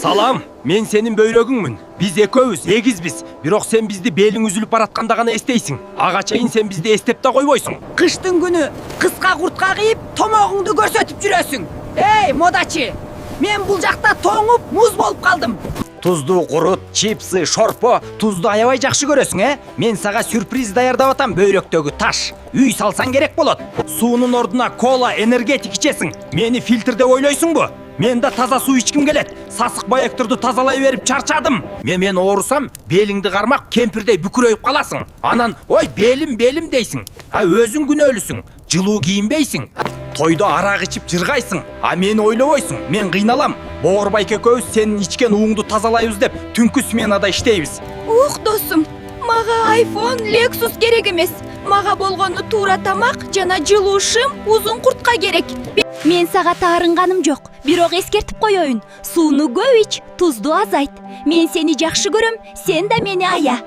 Салам, мен сенин бөйрөгүңмүн. Биз экөөбүз, эгизбиз. Бирок сен бизди белиң үзүлүп баратканда гана эстейсиң. Ага чейин сен бизди эстеп да койбойсуң. Кыштын күнү кыска куртка кийип, томогуңду көрсөтүп жүрөсүң. Эй, модачы! Мен бул жакта тоңуп, муз болуп калдым. Туздуу курут, чипсы, шорпо, тузду аябай жакшы көрөсүң, Мен сага сюрприз даярдап атам, бөйрөктөгү таш. Үй салсаң керек болот. Суунун ордуна кола, энергетик ичесиң. Мени фильтр деп ойлойсуңбу? Мен да таза суу ичким келет. Сасык байектурду тазалай берип чарчадым. Мен оорусам, белиңди кармак кемпирдей бүкүрөйүп каласың. Анан, ой, белим дейсиң. А өзүң күнөөлүсүң. Жылуу кийинбейсиң. Тойдо арак ичип жыргайсың. А мени ойлобойсуң. Мен кыйналам. Боорбайк экөөбүз сенин ичкен ууңду тазалайбыз деп түнкү сменада иштейбиз. Ух, досум, мага iPhone, Lexus керек эмес. Мага болгону туура тамак жана жылуу шым, узун куртка керек. Мен сага таарынганым жок, бирок эскертип коеюн. Сууну көп ич, тузду азайт. Мен сени жакшы көрөм, сен да мени ая.